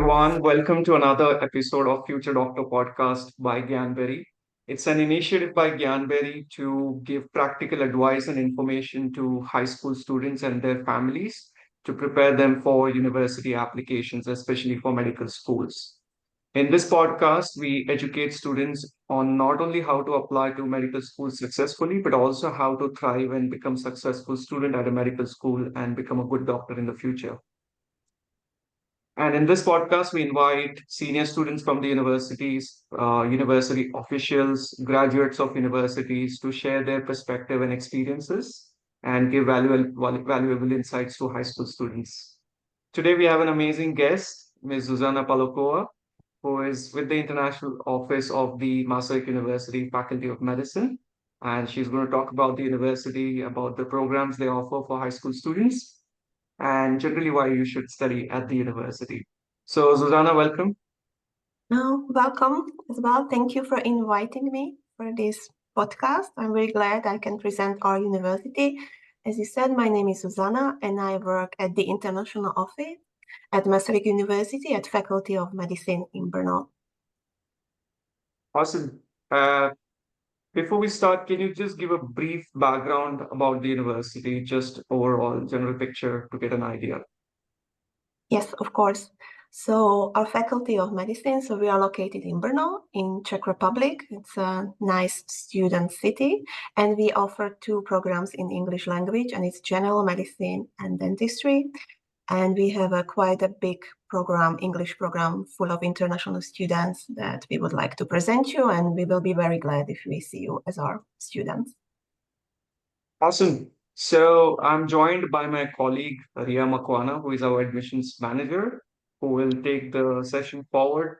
everyone. Welcome to another episode of Future Doctor Podcast by Gyanberry. It's an initiative by Gyanberry to give practical advice and information to high school students and their families to prepare them for university applications, especially for medical schools. In this podcast, we educate students on not only how to apply to medical schools successfully, but also how to thrive and become successful student at a medical school and become a good doctor in the future. And in this podcast, we invite senior students from the universities, university officials, graduates of universities to share their perspective and experiences and give valuable insights to high school students. Today, we have an amazing guest, Ms. Zuzana Palackova, who is with the International Office of the Masaryk University Faculty of Medicine. And she's going to talk about the university, about the programs they offer for high school students, and generally why you should study at the university. So, Zuzana, welcome. Welcome as well. Thank you for inviting me for this podcast. I'm very glad I can present our university. As you said, my name is Zuzana and I work at the International Office at Masaryk University at Faculty of Medicine in Brno. Awesome. Before we start, can you just give a brief background about the university, just overall general picture to get an idea? Yes, of course. So our Faculty of Medicine, so we are located in Brno in Czech Republic. It's a nice student city, and we offer two programs in English language, and it's general medicine and dentistry. And we have quite a big program, English program, full of international students that we would like to present you, and we will be very glad if we see you as our students. Awesome. So I'm joined by my colleague, Ria Makwana, who is our admissions manager, who will take the session forward.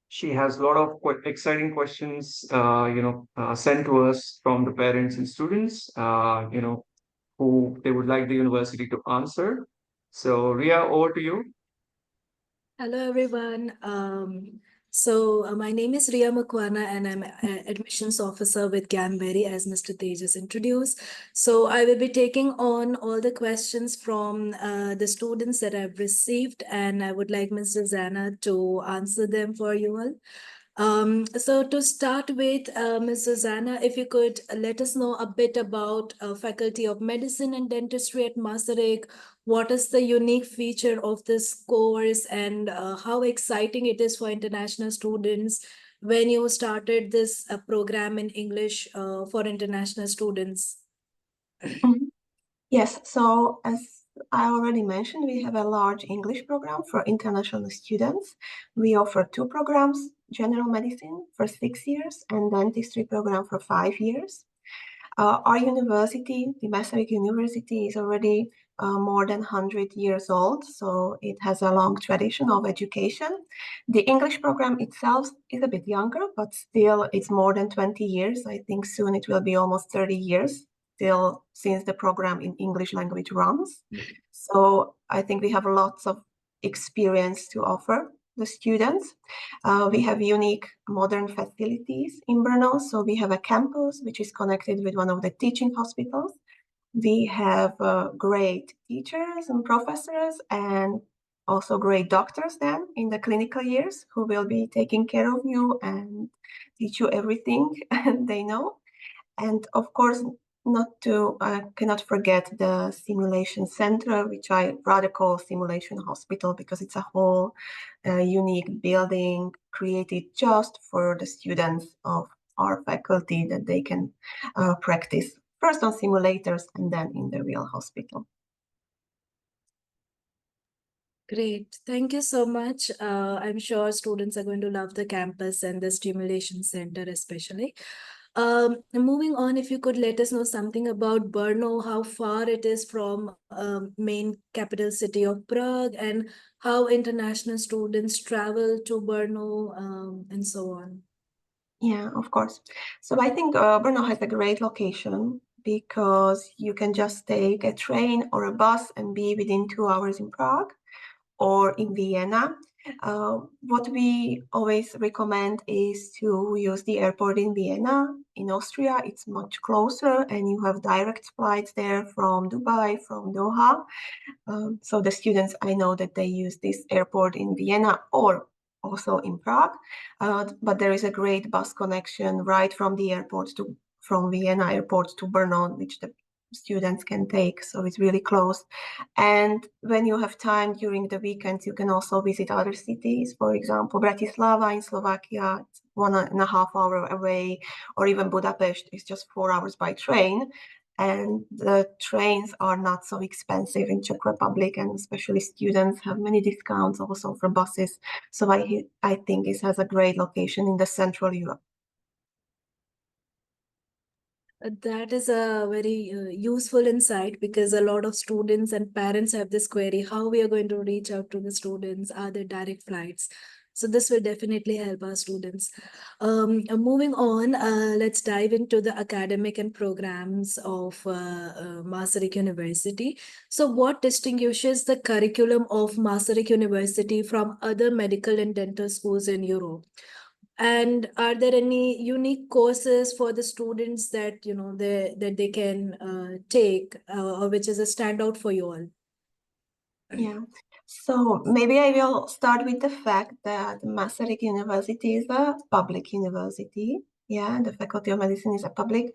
She has a lot of exciting questions, sent to us from the parents and students, who they would like the university to answer. So, Ria, over to you. Hello, everyone. My name is Ria Makwana, and I'm an admissions officer with Gyanberry, as Mr. Tejas introduced. So I will be taking on all the questions from the students that I've received, and I would like Ms. Zuzana to answer them for you all. So to start with, Ms. Zuzana, if you could let us know a bit about Faculty of Medicine and Dentistry at Masaryk. What is the unique feature of this course, and how exciting it is for international students when you started this program in English for international students? Yes, so as I already mentioned, we have a large English program for international students. We offer two programs, general medicine for 6 years and dentistry program for 5 years. Our university, the Masaryk University, is already more than 100 years old, so it has a long tradition of education. The English program itself is a bit younger, but still it's more than 20 years. I think soon it will be almost 30 years still since the program in English language runs. So I think we have lots of experience to offer the students. We have unique modern facilities in Brno. So we have a campus which is connected with one of the teaching hospitals. We have great teachers and professors and also great doctors then in the clinical years who will be taking care of you and teach you everything they know. And of course, I cannot forget the Stimulation Center, which I rather call Simulation Hospital because it's a whole unique building created just for the students of our faculty that they can practice first on simulators and then in the real hospital. Great. Thank you so much. I'm sure students are going to love the campus and the Stimulation Center especially. Moving on, if you could let us know something about Brno, how far it is from main capital city of Prague, and how international students travel to Brno, and so on. Yeah, of course. So I think Brno has a great location because you can just take a train or a bus and be within 2 hours in Prague or in Vienna. What we always recommend is to use the airport in Vienna. In Austria, it's much closer and you have direct flights there from Dubai, from Doha. So the students, I know that they use this airport in Vienna or also in Prague, but there is a great bus connection right from the airport from Vienna airport to Brno, which the students can take. So it's really close. And when you have time during the weekends, you can also visit other cities. For example, Bratislava in Slovakia, it's 1.5 hours away, or even Budapest is just 4 hours by train. And the trains are not so expensive in Czech Republic, and especially students have many discounts also for buses. So I think it has a great location in the Central Europe. That is a very useful insight, because a lot of students and parents have this query, how we are going to reach out to the students, are there direct flights? So this will definitely help our students. Moving on, let's dive into the academic and programs of Masaryk University. So what distinguishes the curriculum of Masaryk University from other medical and dental schools in Europe? And are there any unique courses for the students that they can take, or which is a standout for you all? Yeah. So maybe I will start with the fact that Masaryk University is a public university. Yeah, the Faculty of Medicine is a public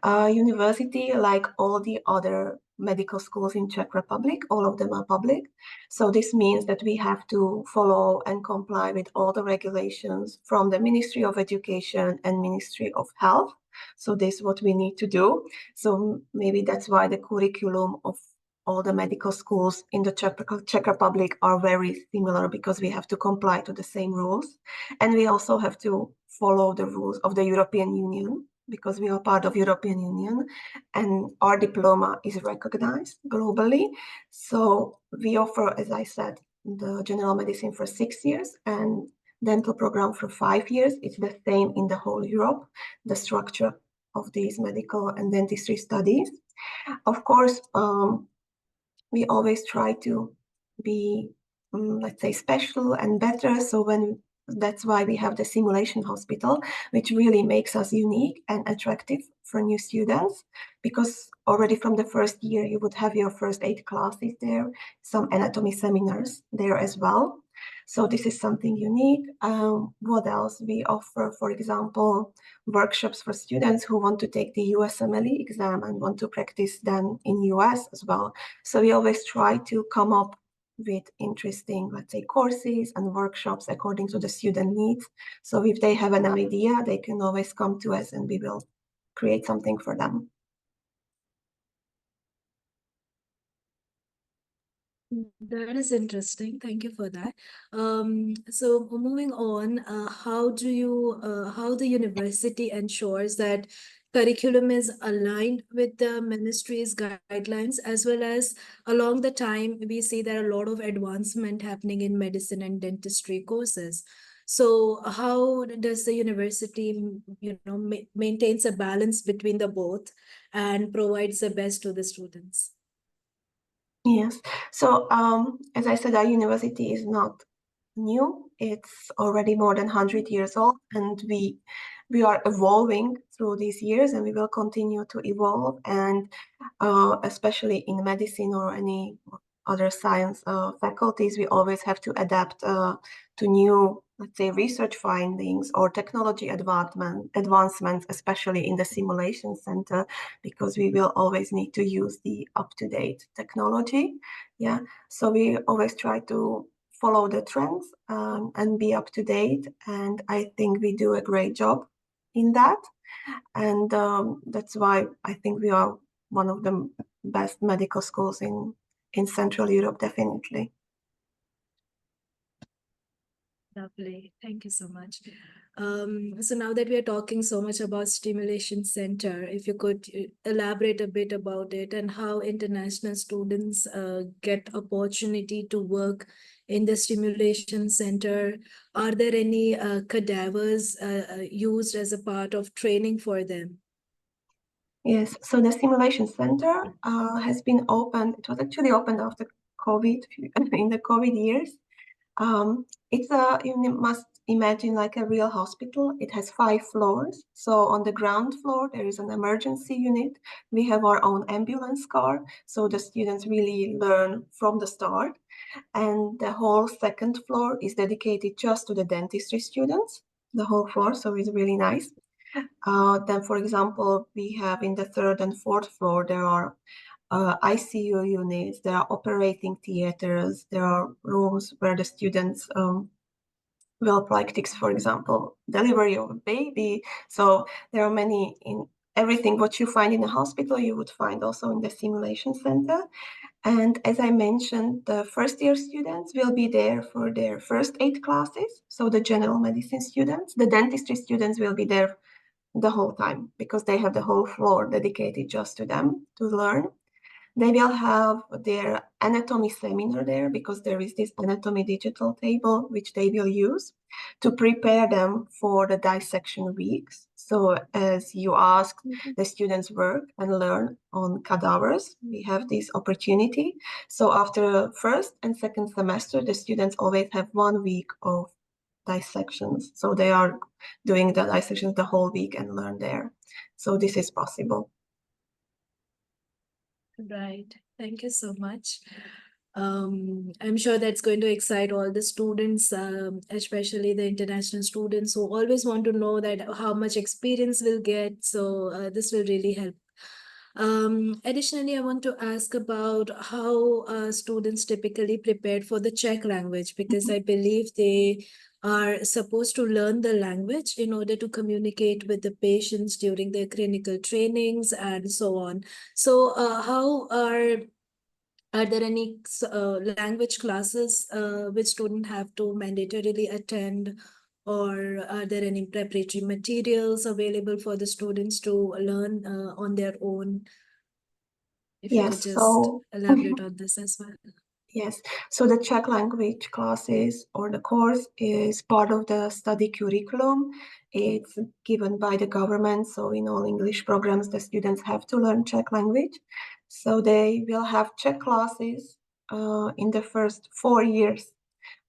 university, like all the other medical schools in Czech Republic. All of them are public. So this means that we have to follow and comply with all the regulations from the Ministry of Education and Ministry of Health. So this is what we need to do. So maybe that's why the curriculum of all the medical schools in the Czech Republic are very similar, because we have to comply to the same rules. And we also have to follow the rules of the European Union, because we are part of European Union and our diploma is recognized globally. So we offer, as I said, the general medicine for 6 years and dental program for 5 years. It's the same in the whole Europe, the structure of these medical and dentistry studies. Of course, we always try to be, let's say, special and better. So that's why we have the simulation hospital, which really makes us unique and attractive for new students, because already from the first year, you would have your first 8 classes there, some anatomy seminars there as well. So this is something unique. What else? We offer, for example, workshops for students who want to take the USMLE exam and want to practice then in US as well. So we always try to come up with interesting, let's say, courses and workshops according to the student needs. So if they have an idea, they can always come to us and we will create something for them. That is interesting. Thank you for that. So moving on, how the university ensures that curriculum is aligned with the ministry's guidelines, as well as along the time we see there are a lot of advancement happening in medicine and dentistry courses. So how does the university, maintains a balance between the both and provides the best to the students? Yes. So as I said, our university is not new. It's already more than 100 years old, and we are evolving through these years, and we will continue to evolve. And especially in medicine or any other science faculties, we always have to adapt to new, let's say, research findings or technology advancements, especially in the simulation center, because we will always need to use the up-to-date technology. Yeah, so we always try to follow the trends and be up to date. And I think we do a great job in that. And that's why I think we are one of the best medical schools in Central Europe, definitely. Lovely. Thank you so much. So now that we are talking so much about Stimulation Center, if you could elaborate a bit about it and how international students get opportunity to work in the Stimulation Center. Are there any cadavers used as a part of training for them? Yes, so the Simulation Center has been opened. It was actually opened after COVID, in the COVID years. You must imagine like a real hospital. It has 5 floors. So on the ground floor, there is an emergency unit. We have our own ambulance car. So the students really learn from the start. And the whole second floor is dedicated just to the dentistry students, the whole floor. So it's really nice. Then, for example, we have in the third and fourth floor, there are ICU units, there are operating theaters, there are rooms where the students will practice, for example, delivery of a baby. So there are many in everything what you find in a hospital, you would find also in the simulation center. And as I mentioned, the first year students will be there for their first 8 classes. So the general medicine students, the dentistry students will be there the whole time because they have the whole floor dedicated just to them to learn. They will have their anatomy seminar there because there is this anatomy digital table which they will use to prepare them for the dissection weeks. So as you asked, the students work and learn on cadavers. We have this opportunity. So after first and second semester, the students always have 1 week of dissections. So they are doing the dissections the whole week and learn there. So this is possible. Right. Thank you so much. I'm sure that's going to excite all the students, especially the international students who always want to know that how much experience we'll get. So this will really help. Additionally, I want to ask about how students typically prepared for the Czech language, because I believe they are supposed to learn the language in order to communicate with the patients during their clinical trainings and so on. So how are there any language classes which students have to mandatorily attend, or are there any preparatory materials available for the students to learn on their own? If you could Yes, just so elaborate on this as well. yes, so the Czech language classes or the course is part of the study curriculum. It's given by the government, so in all English programs, the students have to learn Czech language. So they will have Czech classes in the first 4 years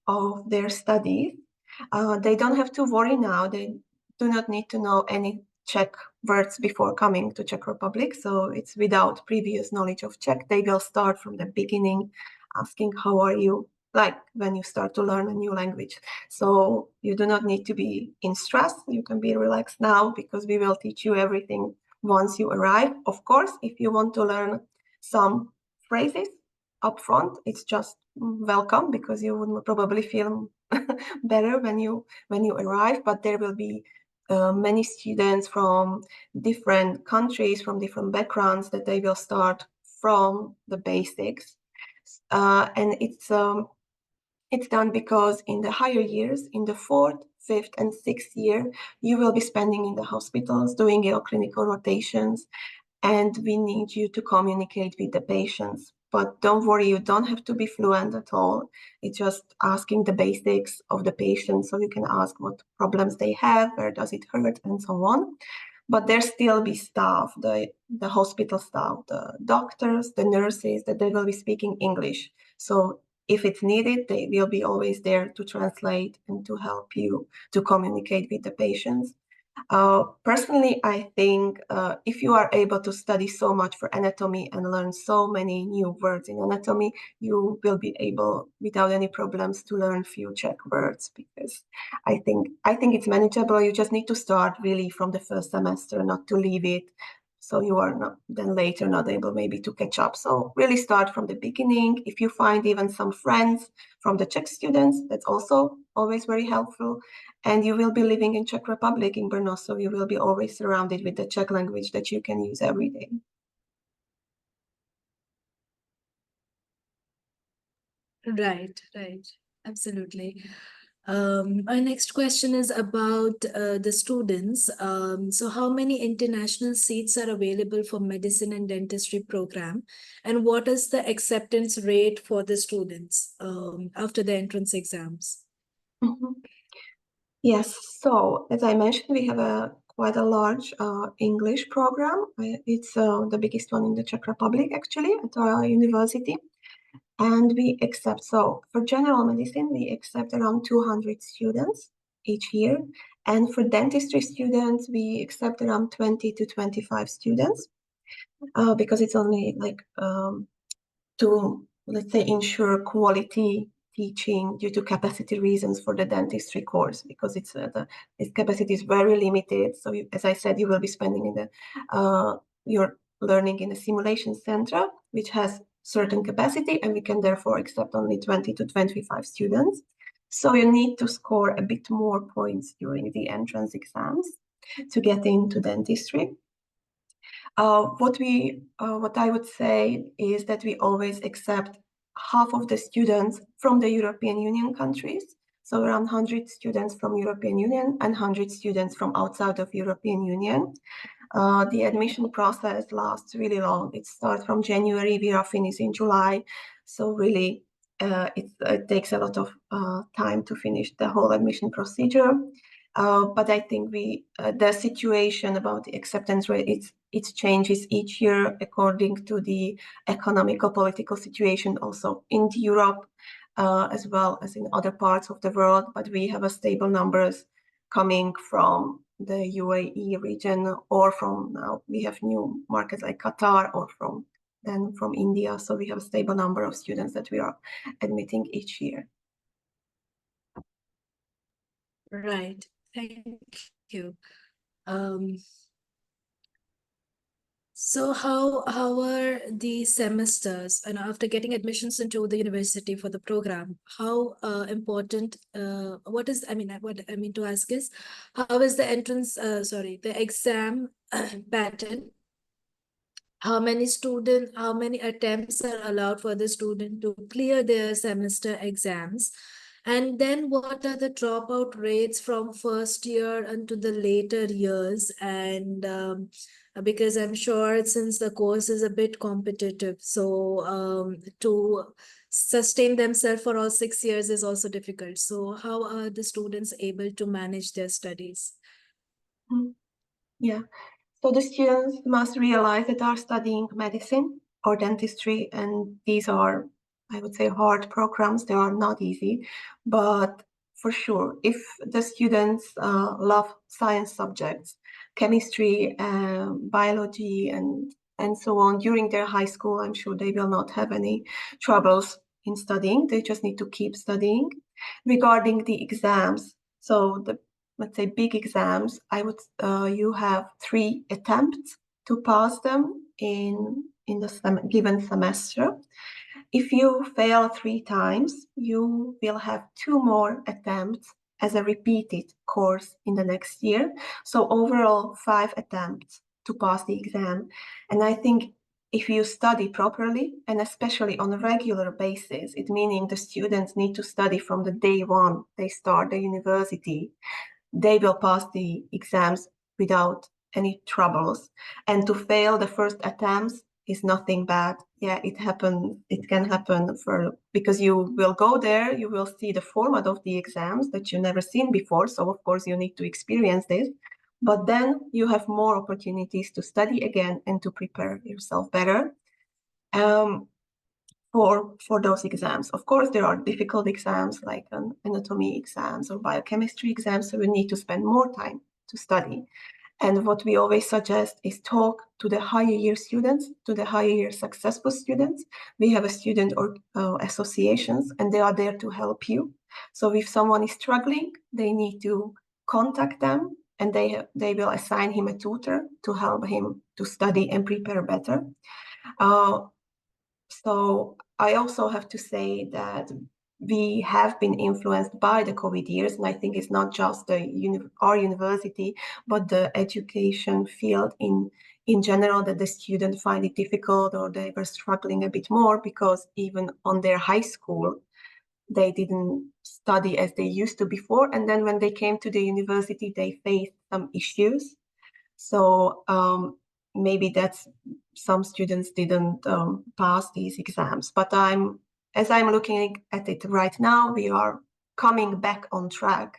of their studies. They don't have to worry now. They do not need to know any Czech words before coming to Czech Republic. So it's without previous knowledge of Czech. They will start from the beginning, asking how are you, like when you start to learn a new language. So you do not need to be in stress. You can be relaxed now because we will teach you everything once you arrive. Of course, if you want to learn some phrases up front, it's just welcome because you would probably feel better when you arrive. But there will be many students from different countries, from different backgrounds, that they will start from the basics. And it's done because in the higher years, in the 4th, 5th, and 6th year, you will be spending in the hospitals doing your clinical rotations, and we need you to communicate with the patients. But don't worry, you don't have to be fluent at all. It's just asking the basics of the patient, so you can ask what problems they have, where does it hurt, and so on. But there still be staff, the hospital staff, the doctors, the nurses, that they will be speaking English. So if it's needed, they will be always there to translate and to help you to communicate with the patients. Personally, I think if you are able to study so much for anatomy and learn so many new words in anatomy, you will be able, without any problems, to learn few Czech words, because I think it's manageable. You just need to start really from the first semester, not to leave it, so you are not then later not able maybe to catch up. So really start from the beginning. If you find even some friends from the Czech students, that's also always very helpful. And you will be living in Czech Republic, in Brno, so you will be always surrounded with the Czech language that you can use every day. Right, right. Absolutely. Our next question is about the students. So how many international seats are available for medicine and dentistry program? And what is the acceptance rate for the students after the entrance exams? Yes, so as I mentioned, we have quite a large English program. It's the biggest one in the Czech Republic, actually, at our university. And we accept, so for general medicine, we accept around 200 students each year. And for dentistry students, we accept around 20 to 25 students because it's only like to, let's say, ensure quality teaching due to capacity reasons for the dentistry course, because its capacity is very limited. So as I said, you will be spending in you're learning in a simulation center, which has certain capacity, and we can therefore accept only 20 to 25 students. So you need to score a bit more points during the entrance exams to get into dentistry. What I would say is that we always accept half of the students from the European Union countries, so around 100 students from European Union and 100 students from outside of European Union. The admission process lasts really long. It starts from January, we are finished in July, so really it takes a lot of time to finish the whole admission procedure. But I think the situation about the acceptance rate, it changes each year according to the economical political situation also in Europe as well as in other parts of the world. But we have a stable numbers coming from the UAE region, or from now we have new markets like Qatar, or from India. So we have a stable number of students that we are admitting each year. Right. Thank you. So how are the semesters, and after getting admissions into the university for the program, how important, what I mean to ask is, how is the the exam pattern? How many attempts are allowed for the student to clear their semester exams? And then what are the dropout rates from first year into the later years? And because I'm sure since the course is a bit competitive, so to sustain themselves for all 6 years is also difficult. So how are the students able to manage their studies? Yeah. So the students must realize that they are studying medicine or dentistry, and these are, I would say, hard programs. They are not easy, but for sure, if the students love science subjects, chemistry, biology, and so on during their high school, I'm sure they will not have any troubles in studying. They just need to keep studying. Regarding the exams, so let's say big exams, you have 3 attempts to pass them in the given semester. If you fail 3 times, you will have 2 more attempts as a repeated course in the next year. So overall 5 attempts to pass the exam. And I think if you study properly, and especially on a regular basis, it meaning the students need to study from the day one they start the university, they will pass the exams without any troubles. And to fail the first attempts is nothing bad. Yeah, it can happen because you will go there, you will see the format of the exams that you never seen before. So of course you need to experience this, but then you have more opportunities to study again and to prepare yourself better. For those exams. Of course, there are difficult exams like anatomy exams or biochemistry exams, so we need to spend more time to study. And what we always suggest is talk to the higher year students, to the higher year successful students. We have a student or associations, and they are there to help you. So if someone is struggling, they need to contact them, and they will assign him a tutor to help him to study and prepare better. So I also have to say that we have been influenced by the COVID years, and I think it's not just our university, but the education field in general, that the students find it difficult, or they were struggling a bit more because even on their high school, they didn't study as they used to before. And then when they came to the university, they faced some issues. So maybe that's some students didn't pass these exams. But as I'm looking at it right now, we are coming back on track,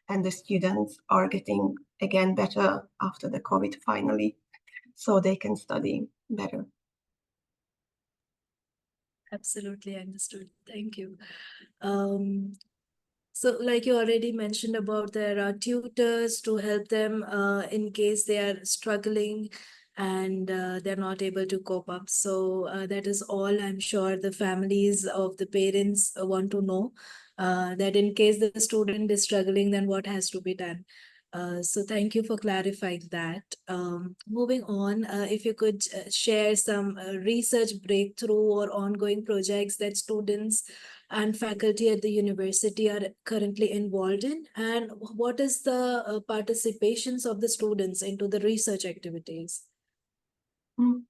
and the students are getting again better after the COVID finally, so they can study better. Absolutely understood. Thank you. So like you already mentioned about there are tutors to help them in case they are struggling and they're not able to cope up. So that is all I'm sure the families of the parents want to know, that in case the student is struggling, then what has to be done. So thank you for clarifying that. Moving on, if you could share some research breakthrough or ongoing projects that students and faculty at the university are currently involved in, and what is the participations of the students into the research activities? Mm.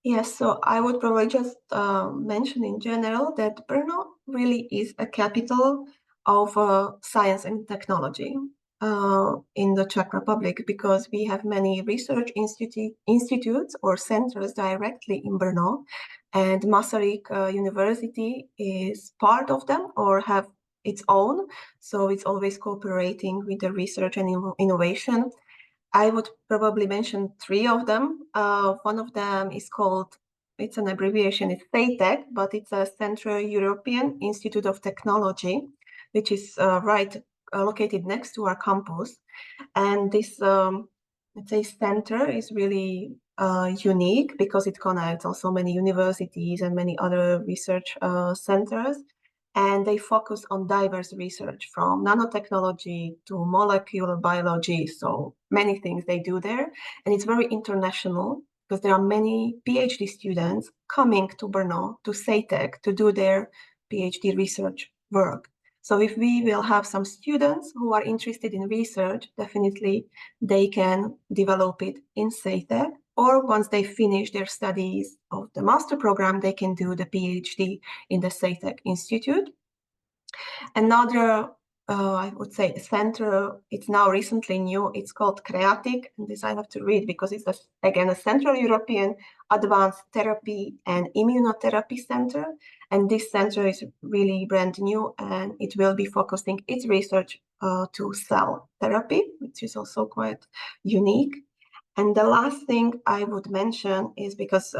Yes, so I would probably just mention in general that Brno really is a capital of science and technology in the Czech Republic, because we have many research institutes or centers directly in Brno, and Masaryk University is part of them or have its own, so it's always cooperating with the research and innovation. I would probably mention three of them. One of them is called, it's an abbreviation, it's CEITEC, but it's a Central European Institute of Technology, which is located next to our campus. And this, let's say, center is really unique because it connects also many universities and many other research centers. And they focus on diverse research from nanotechnology to molecular biology. So many things they do there. And it's very international because there are many PhD students coming to Brno, to CEITEC, to do their PhD research work. So if we will have some students who are interested in research, definitely they can develop it in CEITEC, or once they finish their studies of the master program, they can do the PhD in the CEITEC Institute. Another, I would say, center, it's now recently new, it's called CREATIC, and this I have to read because it's, again, a Central European Advanced Therapy and Immunotherapy Center. And this center is really brand new, and it will be focusing its research to cell therapy, which is also quite unique. And the last thing I would mention is because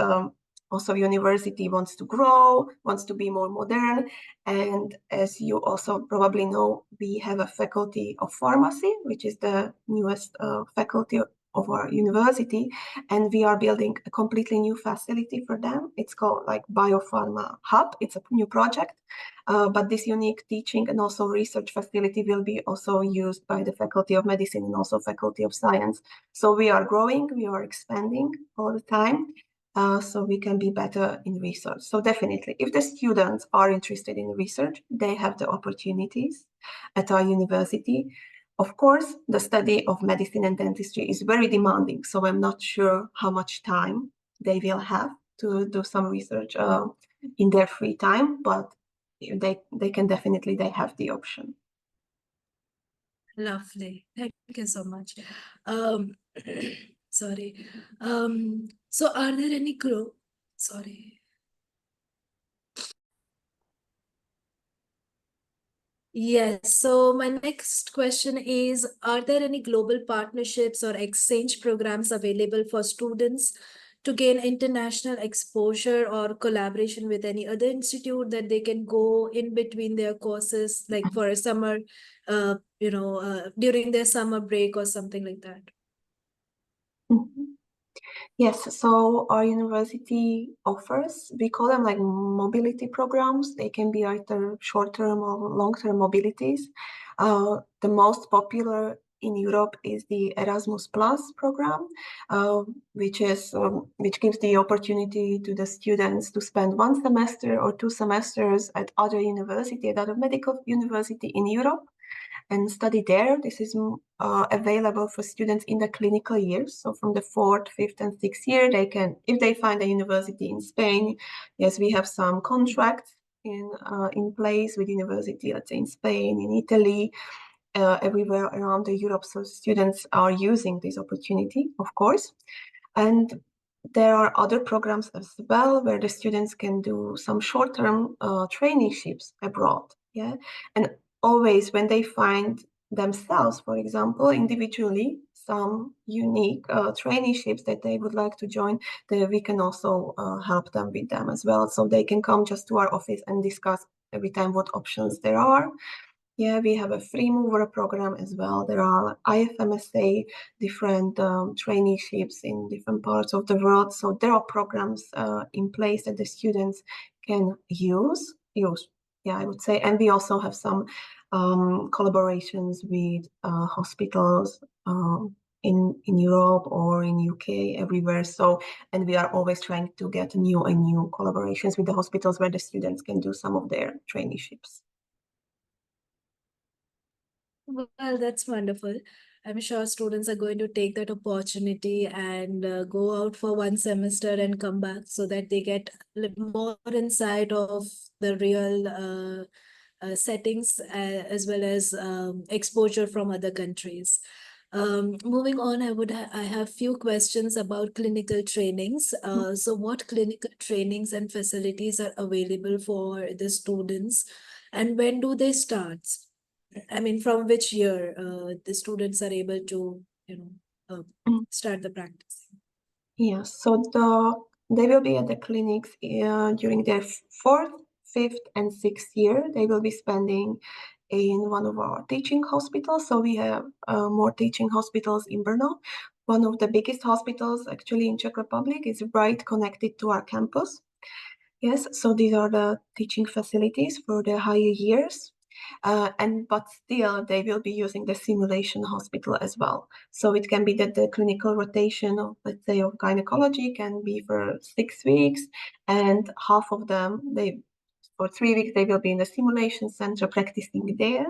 also university wants to grow, wants to be more modern. And as you also probably know, we have a faculty of pharmacy, which is the newest faculty of our university. And we are building a completely new facility for them. It's called like Biopharma Hub. It's a new project. But this unique teaching and also research facility will be also used by the Faculty of Medicine and also Faculty of Science. So we are growing, we are expanding all the time, so we can be better in research. So definitely, if the students are interested in research, they have the opportunities at our university. Of course, the study of medicine and dentistry is very demanding, so I'm not sure how much time they will have to do some research in their free time, but they can definitely, they have the option. Lovely. Thank you so much. Sorry. So are there any sorry. Yes. So my next question is, are there any global partnerships or exchange programs available for students to gain international exposure or collaboration with any other institute that they can go in between their courses, like for a summer, during their summer break or something like that? Mhm. Yes, so our university offers, we call them like mobility programs. They can be either short-term or long-term mobilities. The most popular in Europe is the Erasmus Plus program, which gives the opportunity to the students to spend 1 semester or 2 semesters at other university, at other medical university in Europe, and study there. This is available for students in the clinical years. So from the 4th, 5th, and 6th year, they can, if they find a university in Spain, yes, we have some contracts in place with university, let's say in Spain, in Italy, everywhere around Europe. So students are using this opportunity, of course. And there are other programs as well where the students can do some short-term traineeships abroad. Yeah, and always when they find themselves, for example, individually some unique traineeships that they would like to join, we can also help them with them as well. So they can come just to our office and discuss every time what options there are. Yeah, we have a free mover program as well. There are IFMSA, different traineeships in different parts of the world. So there are programs in place that the students can use. Yeah, I would say. And we also have some collaborations with hospitals in Europe or in UK, everywhere. So, and we are always trying to get new and new collaborations with the hospitals where the students can do some of their traineeships. Well, that's wonderful. I'm sure students are going to take that opportunity and go out for one semester and come back so that they get more insight of the real settings as well as exposure from other countries. Moving on, I have few questions about clinical trainings. So what clinical trainings and facilities are available for the students, and when do they start? I mean, from which year the students are able to, start the practice? Yes, so they will be at the clinics during their 4th, 5th, and 6th year. They will be spending in one of our teaching hospitals. So we have more teaching hospitals in Brno. One of the biggest hospitals actually in Czech Republic is right connected to our campus. Yes, so these are the teaching facilities for the higher years. But still they will be using the simulation hospital as well. So it can be that the clinical rotation of, let's say, of gynecology can be for 6 weeks, and half of them, for 3 weeks, they will be in the simulation center practicing there.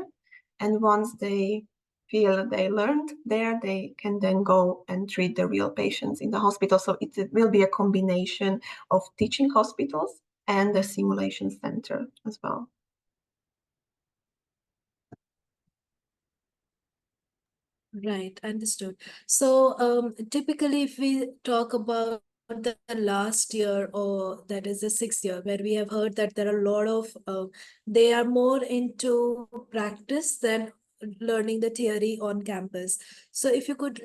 And once they feel they learned there, they can then go and treat the real patients in the hospital. So it will be a combination of teaching hospitals and the simulation center as well. Right, understood. So typically, if we talk about the last year, or that is the 6th year, where we have heard that there are a lot of, they are more into practice than learning the theory on campus. So if you could,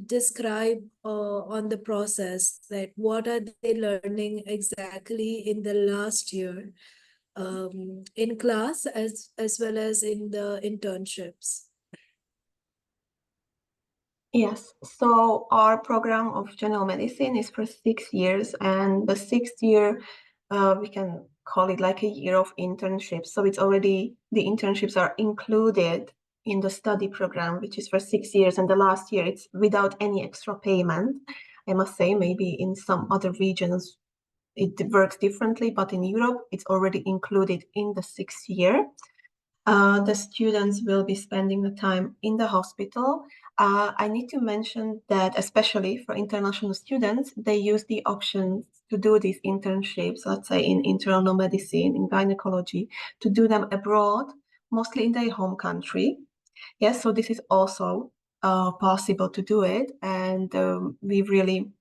describe on the process that what are they learning exactly in the last year in class as well as in the internships. Yes, so our program of general medicine is for 6 years, and the 6th year, we can call it like a year of internships. So it's already, the internships are included in the study program, which is for 6 years, and the last year it's without any extra payment. I must say, maybe in some other regions it works differently, but in Europe it's already included in the 6th year. The students will be spending the time in the hospital. I need to mention that, especially for international students, they use the option to do these internships, let's say in internal medicine, in gynecology, to do them abroad, mostly in their home country. Yes, so this is also possible to do it, and we really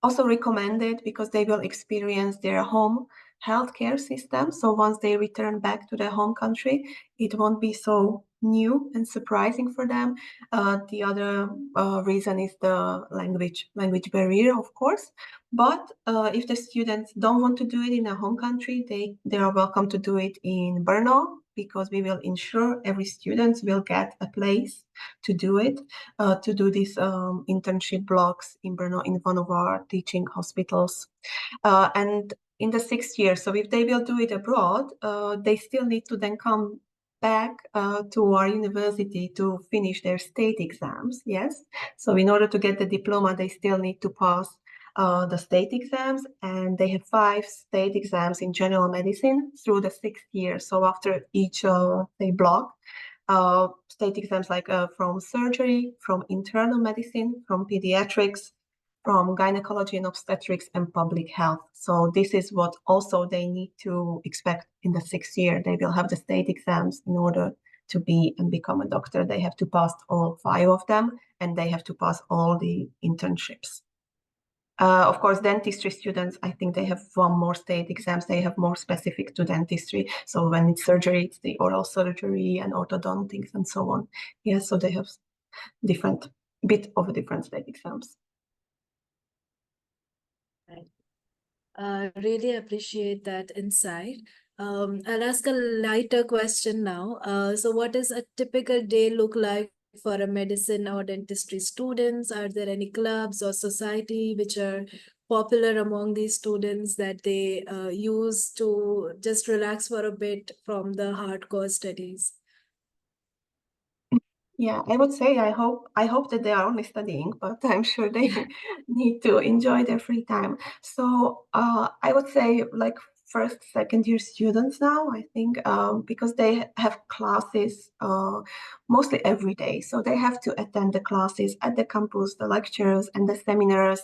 also recommend it because they will experience their home healthcare system. So once they return back to their home country, it won't be so new and surprising for them. The other reason is the language barrier, of course. But if the students don't want to do it in their home country, they are welcome to do it in Brno, because we will ensure every student will get a place to do it, to do these internship blocks in Brno in one of our teaching hospitals. And in the 6th year, so if they will do it abroad, they still need to then come back to our university to finish their state exams. Yes, so in order to get the diploma, they still need to pass the state exams, and they have 5 state exams in general medicine through the 6th year. So after each say block, state exams like from surgery, from internal medicine, from pediatrics, from gynecology and obstetrics, and public health. So this is what also they need to expect in the 6th year. They will have the state exams in order to be and become a doctor. They have to pass all 5 of them, and they have to pass all the internships. Of course, dentistry students, I think they have 1 more state exams. They have more specific to dentistry. So when it's surgery, it's the oral surgery and orthodontics and so on. Yeah, so they have different bit of a different state exams. Really appreciate that insight. I'll ask a lighter question now. So what does a typical day look like for a medicine or dentistry students? Are there any clubs or society which are popular among these students that they use to just relax for a bit from the hardcore studies? Yeah, I would say I hope that they are only studying, but I'm sure they need to enjoy their free time. So I would say like first, second year students now, I think, because they have classes mostly every day. So they have to attend the classes at the campus, the lectures and the seminars,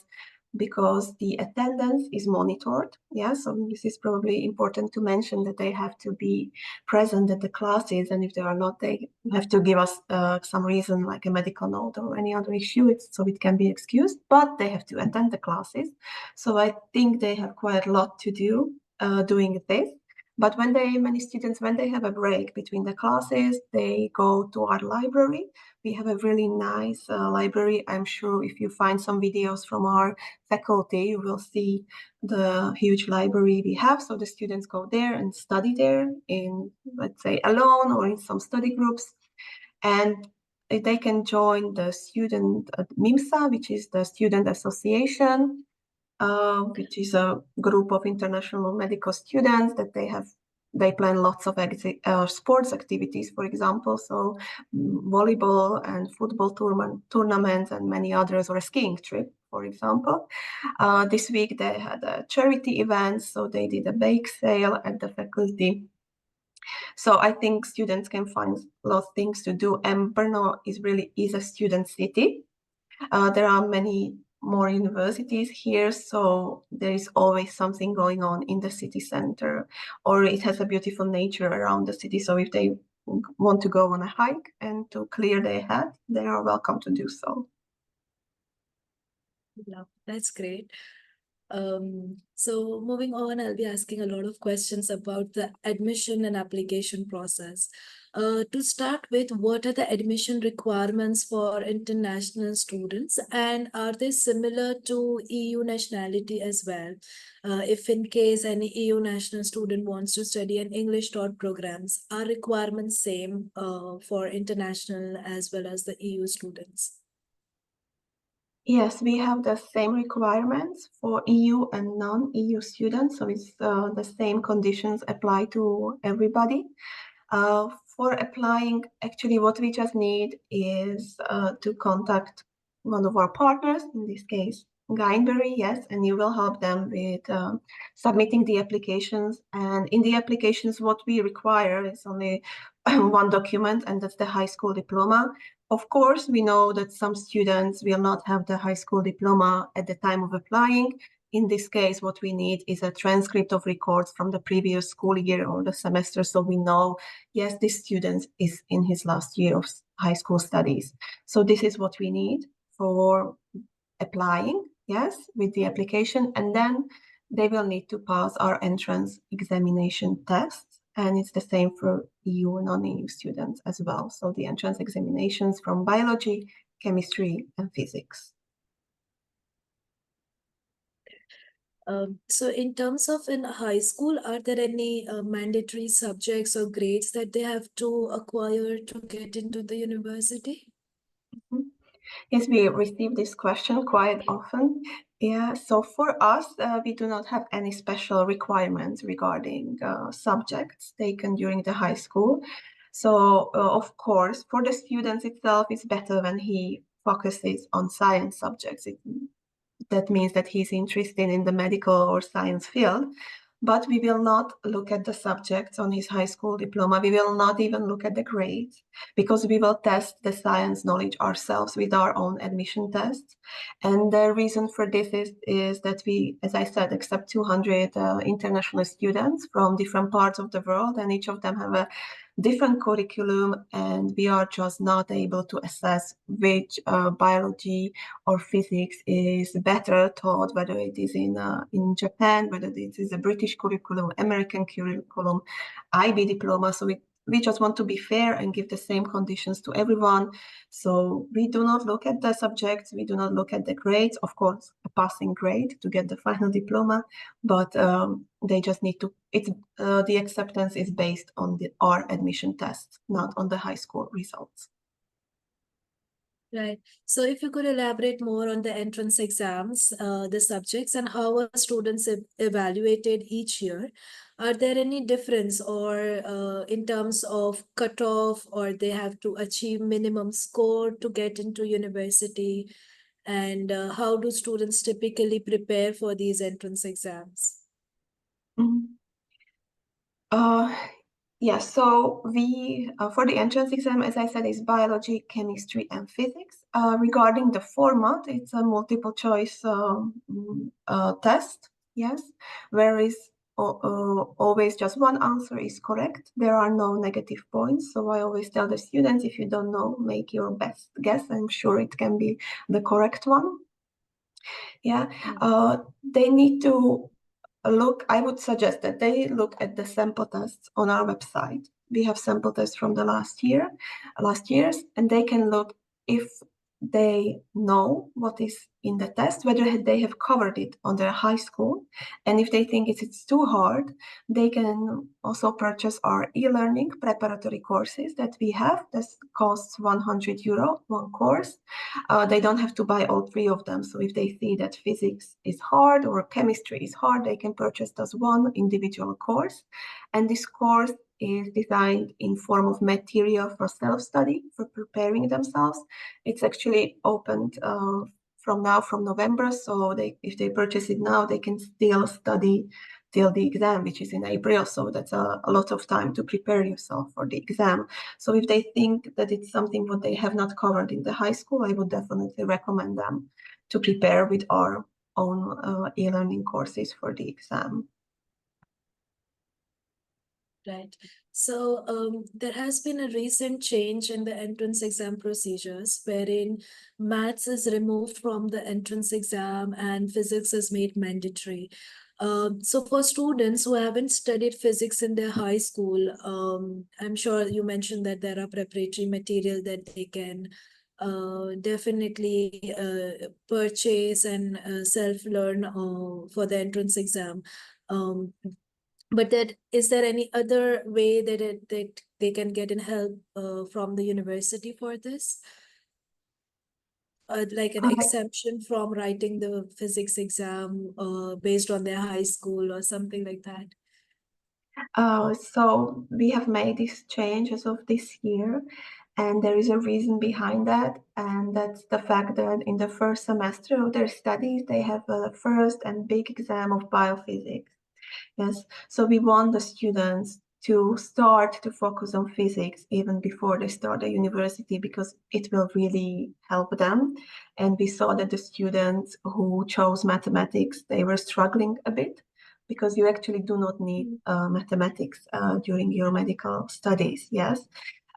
because the attendance is monitored. Yeah, so this is probably important to mention that they have to be present at the classes, and if they are not, they have to give us some reason like a medical note or any other issue, so it can be excused, but they have to attend the classes. So I think they have quite a lot to do doing this. But many students, when they have a break between the classes, they go to our library. We have a really nice library. I'm sure if you find some videos from our faculty, you will see the huge library we have. So the students go there and study there in, let's say, alone or in some study groups. And they can join the student MIMSA, which is the Student Association, which is a group of international medical students that they plan lots of sports activities, for example, so volleyball and football tournaments and many others, or a skiing trip, for example. This week they had a charity event, so they did a bake sale at the faculty. So I think students can find lots of things to do, and Brno is a student city. There are many more universities here, so there is always something going on in the city center, or it has a beautiful nature around the city. So if they want to go on a hike and to clear their head, they are welcome to do so. Yeah, that's great. So moving on, I'll be asking a lot of questions about the admission and application process. To start with, what are the admission requirements for international students, and are they similar to EU nationality as well? If in case any EU national student wants to study an English taught programs, are requirements same for international as well as the EU students? Yes, we have the same requirements for EU and non-EU students, so it's the same conditions apply to everybody. For applying, actually what we just need is to contact one of our partners, in this case Guineberry, yes, and you will help them with submitting the applications. And in the applications, what we require is only one document, and that's the high school diploma. Of course, we know that some students will not have the high school diploma at the time of applying. In this case, what we need is a transcript of records from the previous school year or the semester, so we know, yes, this student is in his last year of high school studies. So this is what we need for applying, yes, with the application. And then they will need to pass our entrance examination tests. And it's the same for EU and non-EU students as well. So the entrance examinations from biology, chemistry, and physics. So in terms of in high school, are there any mandatory subjects or grades that they have to acquire to get into the university? Mm-hmm. Yes, we receive this question quite often. Yeah, so for us, we do not have any special requirements regarding subjects taken during the high school. So, of course, for the students itself, it's better when he focuses on science subjects. That means that he's interested in the medical or science field. But we will not look at the subjects on his high school diploma. We will not even look at the grades, because we will test the science knowledge ourselves with our own admission tests. And the reason for this is that we, as I said, accept 200 international students from different parts of the world, and each of them have a different curriculum, and we are just not able to assess which biology or physics is better taught, whether it is in Japan, whether it is a British curriculum, American curriculum, IB diploma. So we just want to be fair and give the same conditions to everyone. So we do not look at the subjects, we do not look at the grades, of course, a passing grade to get the final diploma, but they just need to, the acceptance is based on our admission tests, not on the high school results. Right. So if you could elaborate more on the entrance exams, the subjects, and how are students evaluated each year? Are there any difference or in terms of cutoff, or they have to achieve minimum score to get into university? And how do students typically prepare for these entrance exams? Mhm. Yes, so we for the entrance exam, as I said, is biology, chemistry, and physics. Regarding the format, it's a multiple choice test, yes, whereas always just one answer is correct. There are no negative points. So I always tell the students, if you don't know, make your best guess. I'm sure it can be the correct one. Yeah, they need to look, I would suggest that they look at the sample tests on our website. We have sample tests from the last years, and they can look if they know what is in the test, whether they have covered it on their high school. And if they think it's too hard, they can also purchase our e-learning preparatory courses that we have. This costs €100, one course. They don't have to buy all three of them. So if they see that physics is hard or chemistry is hard, they can purchase just one individual course. And this course is designed in form of material for self-study, for preparing themselves. It's actually opened from November. So if they purchase it now, they can still study till the exam, which is in April. So that's a lot of time to prepare yourself for the exam. So if they think that it's something what they have not covered in the high school, I would definitely recommend them to prepare with our own e-learning courses for the exam. Right. So there has been a recent change in the entrance exam procedures wherein maths is removed from the entrance exam and physics is made mandatory. So for students who haven't studied physics in their high school, I'm sure you mentioned that there are preparatory material that they can definitely purchase and self-learn for the entrance exam. But is there any other way that they can get in help from the university for this? Like an exemption from writing the physics exam based on their high school or something like that? So we have made this change as of this year, and there is a reason behind that, and that's the fact that in the first semester of their studies, they have a first and big exam of biophysics. Yes, so we want the students to start to focus on physics even before they start the university, because it will really help them. And we saw that the students who chose mathematics, they were struggling a bit, because you actually do not need mathematics during your medical studies, yes.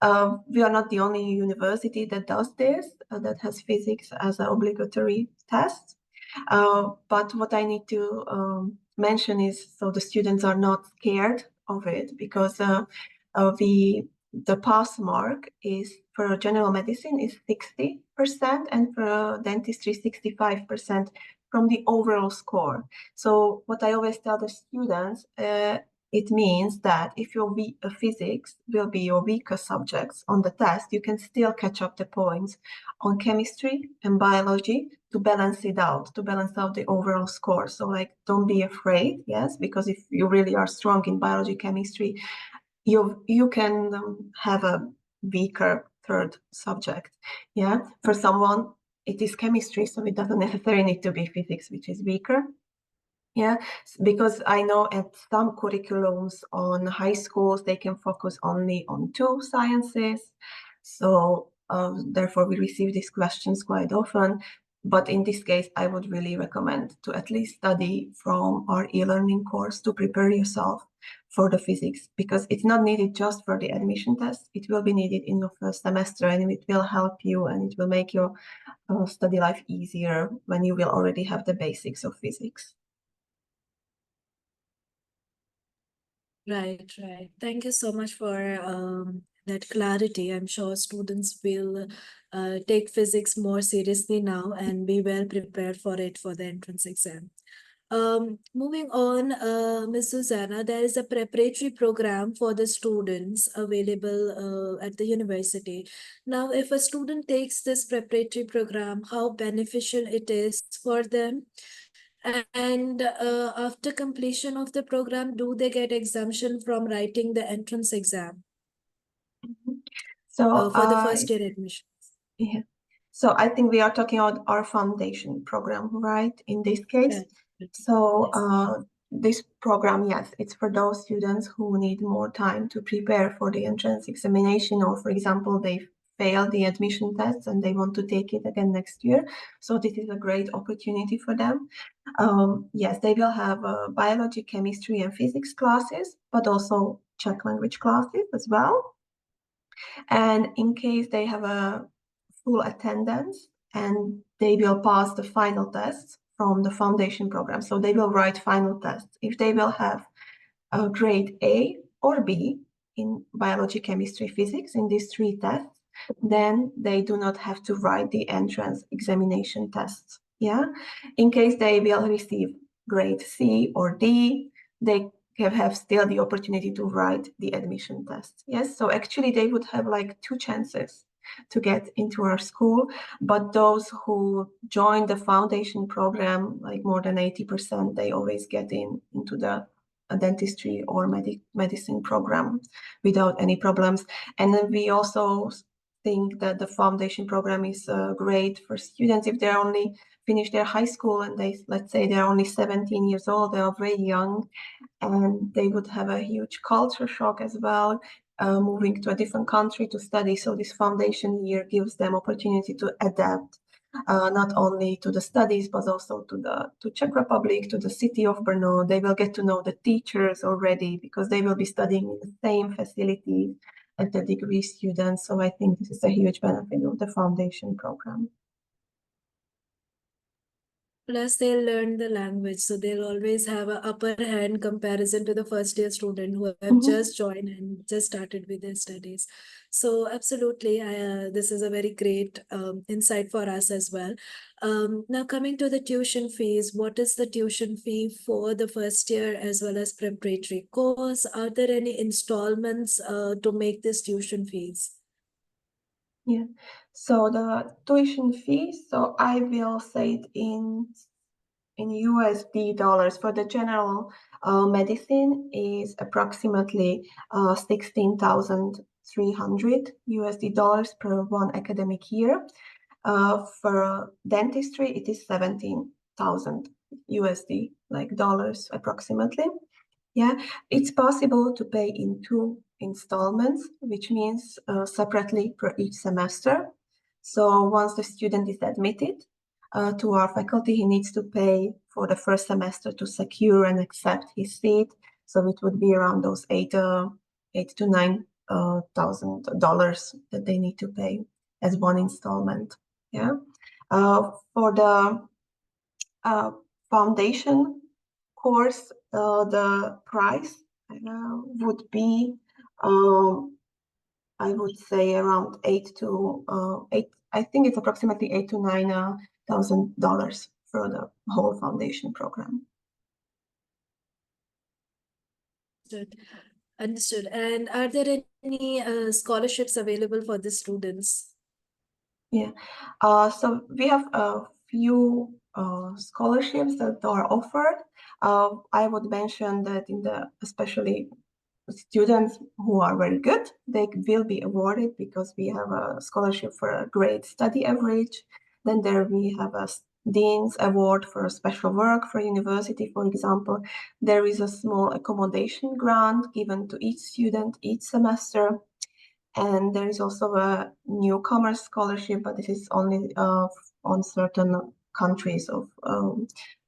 We are not the only university that does this, that has physics as an obligatory test. But what I need to mention is, so the students are not scared of it, because the pass mark is for general medicine is 60%, and for dentistry 65% from the overall score. So what I always tell the students, it means that if your physics will be your weaker subjects on the test, you can still catch up the points on chemistry and biology to balance it out, to balance out the overall score. So like, don't be afraid, yes, because if you really are strong in biology, chemistry, you can have a weaker third subject. Yeah, for someone it is chemistry, so it doesn't necessarily need to be physics, which is weaker. Yeah, because I know at some curriculums on high schools, they can focus only on 2 sciences. So therefore, we receive these questions quite often. But in this case, I would really recommend to at least study from our e-learning course to prepare yourself for the physics, because it's not needed just for the admission test. It will be needed in your first semester, and it will help you, and it will make your study life easier when you will already have the basics of physics. Right, right. Thank you so much for that clarity. I'm sure students will take physics more seriously now and be well prepared for it for the entrance exam. Moving on, Ms. Zuzana, there is a preparatory program for the students available at the university. Now, if a student takes this preparatory program, how beneficial it is for them? And after completion of the program, do they get exemption from writing the entrance exam So, for the first year admission? yeah. So I think we are talking about our foundation program, right? In this case. So Yes. this program, yes, it's for those students who need more time to prepare for the entrance examination, or for example, they failed the admission tests and they want to take it again next year. So this is a great opportunity for them. Yes, they will have biology, chemistry, and physics classes, but also Czech language classes as well. And in case they have a full attendance, and they will pass the final tests from the foundation program. So they will write final tests. If they will have a grade A or B in biology, chemistry, physics in these three tests, then they do not have to write the entrance examination tests. Yeah. In case they will receive grade C or D, they have still the opportunity to write the admission test. Yes. So actually they would have like two chances to get into our school, but those who join the foundation program, like more than 80%, they always get into the dentistry or medicine program without any problems. And then we also think that the foundation program is great for students if they only finish their high school and they, let's say they're only 17 years old, they are very young, and they would have a huge culture shock as well, moving to a different country to study. So this foundation year gives them opportunity to adapt, not only to the studies, but also to Czech Republic, to the city of Brno. They will get to know the teachers already because they will be studying in the same facilities as the degree students. So I think this is a huge benefit of the foundation program. Plus, they'll learn the language, so they'll always have an upper hand comparison to the first year student who have just joined and just started with their studies. So, absolutely, this is a very great insight for us as well. Now, coming to the tuition fees, what is the tuition fee for the first year as well as preparatory course? Are there any installments to make this tuition fees? Yeah. So the tuition fee, so I will say it in USD dollars for the general medicine is approximately 16,300 USD dollars per one academic year. For dentistry, it is 17,000 USD, like dollars approximately. Yeah, it's possible to pay in two installments, which means separately per each semester. So once the student is admitted to our faculty, he needs to pay for the first semester to secure and accept his seat. So it would be around those $8 to $9,000 that they need to pay as one installment. Yeah, for the foundation course, the price would be, I would say, around I think it's approximately $8,000 to $9,000 for the whole foundation program. Understood. And are there any scholarships available for the students? Yeah, so we have a few scholarships that are offered. I would mention that especially students who are very good, they will be awarded because we have a scholarship for a great study average. Then we have a Dean's Award for special work for university, for example. There is a small accommodation grant given to each student each semester. And there is also a newcomer scholarship, but this is only on certain countries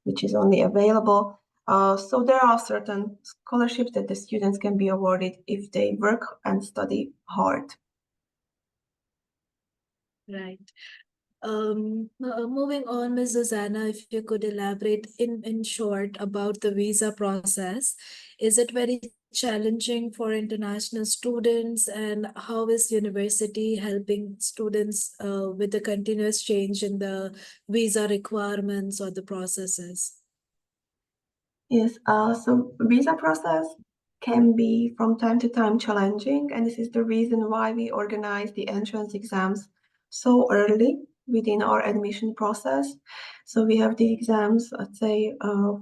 which is only available. So there are certain scholarships that the students can be awarded if they work and study hard. Right. Moving on, Ms. Zuzana, if you could elaborate in short about the visa process. Is it very challenging for international students, and how is university helping students with the continuous change in the visa requirements or the processes? Yes, so visa process can be from time to time challenging, and this is the reason why we organize the entrance exams so early within our admission process. So we have the exams, let's say,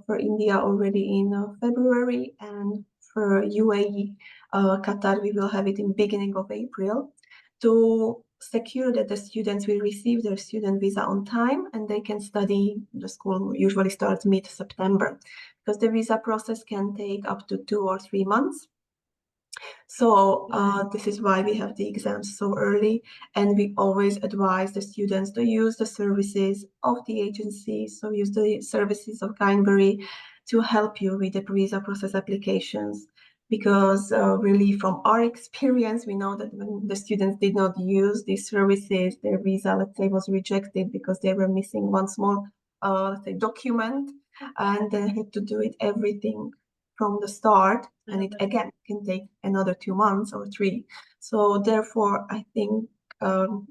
for India already in February, and for UAE, Qatar, we will have it in beginning of April to secure that the students will receive their student visa on time and they can study. The school usually starts mid-September because the visa process can take up to 2 or 3 months. So this is why we have the exams so early, and we always advise the students to use the services of the agency, so use the services of Guinebury to help you with the visa process applications. Because really from our experience, we know that when the students did not use these services, their visa, let's say, was rejected because they were missing one small, let's say, document, and they had to do it everything from the start, and it again can take another 2 months or 3. So therefore, I think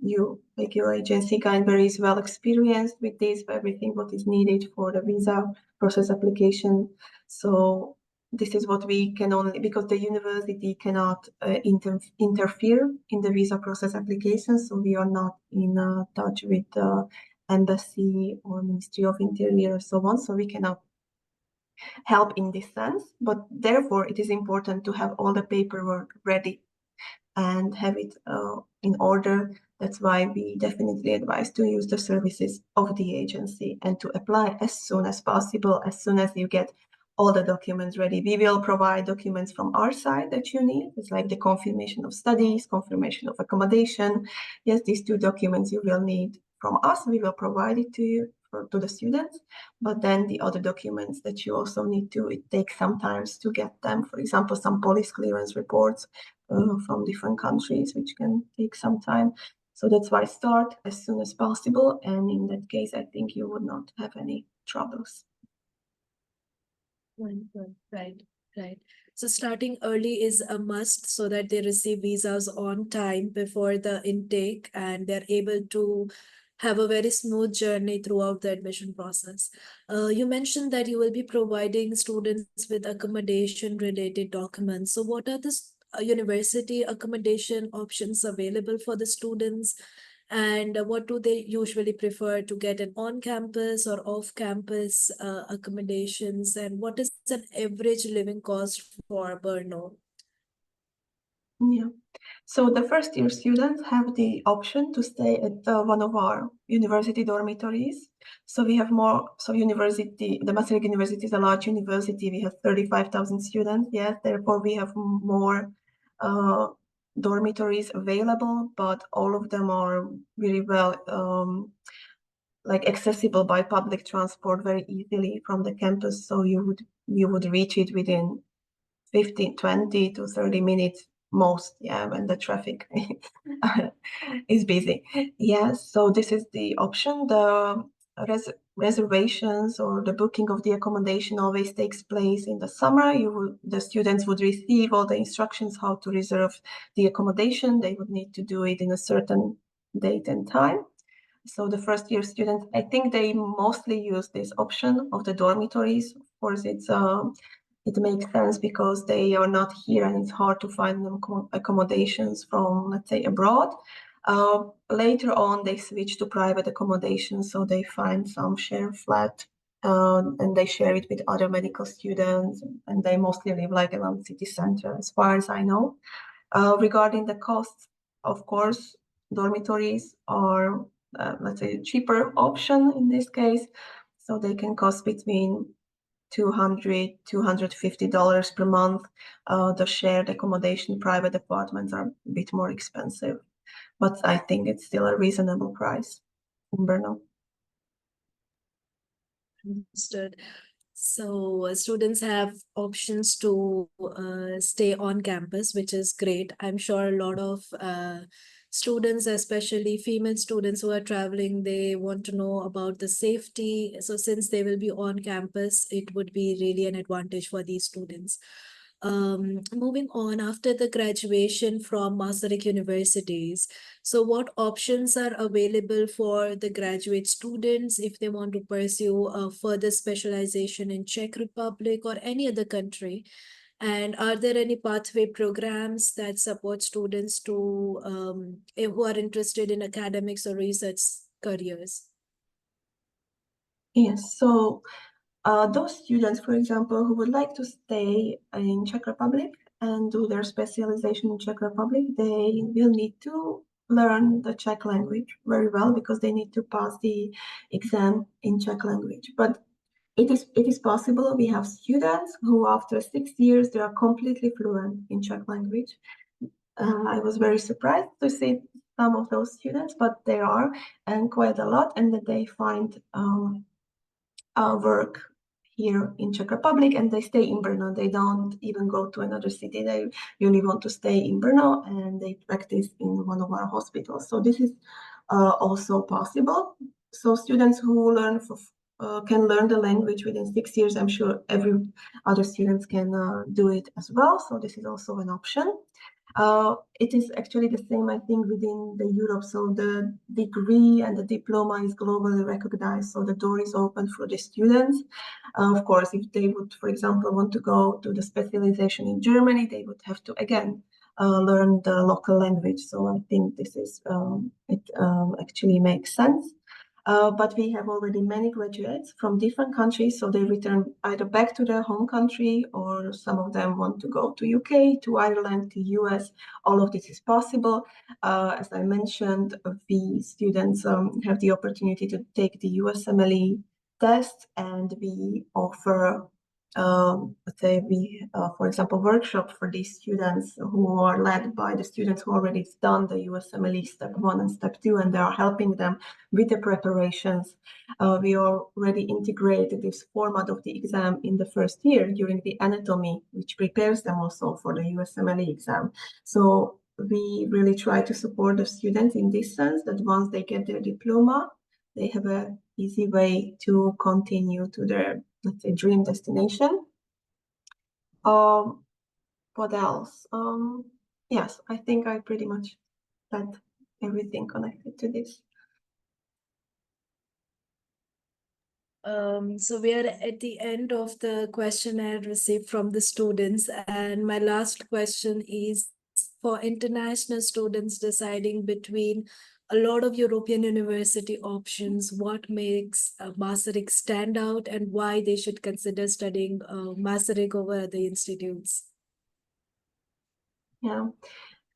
you, like your agency, Guinebury, is well experienced with this, everything what is needed for the visa process application. So this is what we can only, because the university cannot interfere in the visa process application, so we are not in touch with the embassy or Ministry of Interior or so on, so we cannot help in this sense, but therefore it is important to have all the paperwork ready and have it in order. That's why we definitely advise to use the services of the agency and to apply as soon as possible, as soon as you get all the documents ready. We will provide documents from our side that you need. It's like the confirmation of studies, confirmation of accommodation. Yes, these 2 documents you will need from us. We will provide it to you, to the students, but then the other documents that you also need to, it takes some time to get them. For example, some police clearance reports from different countries, which can take some time. So that's why start as soon as possible. And in that case, I think you would not have any troubles. Right, right. So starting early is a must so that they receive visas on time before the intake and they're able to have a very smooth journey throughout the admission process. You mentioned that you will be providing students with accommodation related documents. So what are the university accommodation options available for the students? And what do they usually prefer to get, an on-campus or off-campus accommodations? And what is an average living cost for Brno? Yeah. So the first year students have the option to stay at one of our university dormitories. So we have more, so university, the Masaryk University is a large university. We have 35,000 students. Yes, therefore we have more dormitories available, but all of them are really well like accessible by public transport very easily from the campus. So you would reach it within 15, 20 to 30 minutes most, yeah, when the traffic is busy. Yes, so this is the option. The reservations or the booking of the accommodation always takes place in the summer. The students would receive all the instructions how to reserve the accommodation. They would need to do it in a certain date and time. So the first year students, I think they mostly use this option of the dormitories. Of course, it makes sense because they are not here and it's hard to find them accommodations from, let's say, abroad. Later on, they switch to private accommodation, so they find some share flat and they share it with other medical students, and they mostly live like around city center, as far as I know. Regarding the costs, of course, dormitories are, let's say, a cheaper option in this case. So they can cost between $200, $250 per month. The shared accommodation private apartments are a bit more expensive, but I think it's still a reasonable price in Brno. Understood. So students have options to stay on campus, which is great. I'm sure a lot of students, especially female students who are traveling, they want to know about the safety. So since they will be on campus, it would be really an advantage for these students. Moving on, after the graduation from Masaryk universities, so what options are available for the graduate students if they want to pursue a further specialization in Czech Republic or any other country? And are there any pathway programs that support students to who are interested in academics or research careers? Yes, so those students, for example, who would like to stay in Czech Republic and do their specialization in Czech Republic, they will need to learn the Czech language very well because they need to pass the exam in Czech language. But it is possible. We have students who, after 6 years, they are completely fluent in Czech language. I was very surprised to see some of those students, but there are, and quite a lot, and that they find work here in Czech Republic, and they stay in Brno. They don't even go to another city. They really want to stay in Brno, and they practice in one of our hospitals. So this is also possible. So students who learn can learn the language within 6 years. I'm sure every other students can do it as well. So this is also an option. It is actually the same, I think, within the Europe. So the degree and the diploma is globally recognized. So the door is open for the students. Of course, if they would, for example, want to go to the specialization in Germany, they would have to, again, learn the local language. So I think this is, it actually makes sense. But we have already many graduates from different countries, so they return either back to their home country, or some of them want to go to UK, to Ireland, to US. All of this is possible. As I mentioned, we students have the opportunity to take the USMLE test, and we offer let's say for example, workshops for these students who are led by the students who already done the USMLE step 1 and step 2, and they are helping them with the preparations. We already integrated this format of the exam in the first year during the anatomy, which prepares them also for the USMLE exam. So we really try to support the students in this sense, that once they get their diploma, they have an easy way to continue to their, let's say, dream destination. What else? Yes, I think I pretty much said everything connected to this. So we are at the end of the questionnaire received from the students, and my last question is for international students deciding between a lot of European university options, what makes Masaryk stand out and why they should consider studying Masaryk over other institutes? Yeah.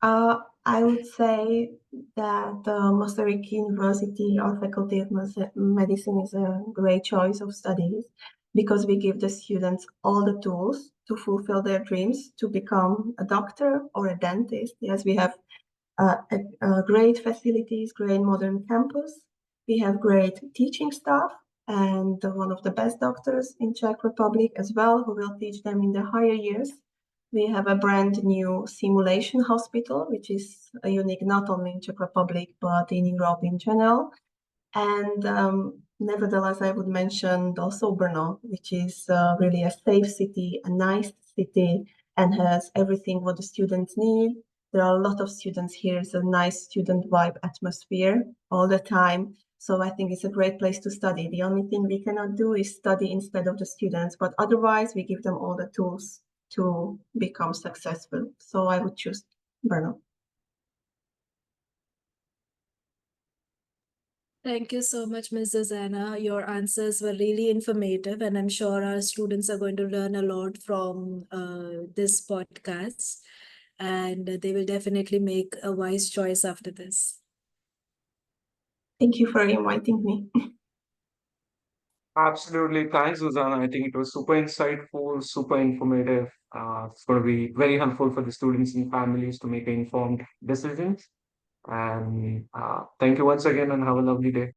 I would say that Masaryk University or Faculty of Medicine is a great choice of studies, because we give the students all the tools to fulfill their dreams to become a doctor or a dentist. Yes, we have great facilities, great modern campus. We have great teaching staff and one of the best doctors in Czech Republic as well, who will teach them in the higher years. We have a brand new simulation hospital, which is unique not only in Czech Republic, but in Europe in general. And nevertheless, I would mention also Brno, which is really a safe city, a nice city, and has everything what the students need. There are a lot of students here. It's a nice student vibe atmosphere all the time. So I think it's a great place to study. The only thing we cannot do is study instead of the students, but otherwise we give them all the tools to become successful. So I would choose Brno. Thank you so much, Ms. Zuzana. Your answers were really informative, and I'm sure our students are going to learn a lot from this podcast, and they will definitely make a wise choice after this. Thank you for inviting me. Absolutely. Thanks, Zuzana. I think it was super insightful, super informative. It's going to be very helpful for the students and families to make informed decisions. And thank you once again and have a lovely day.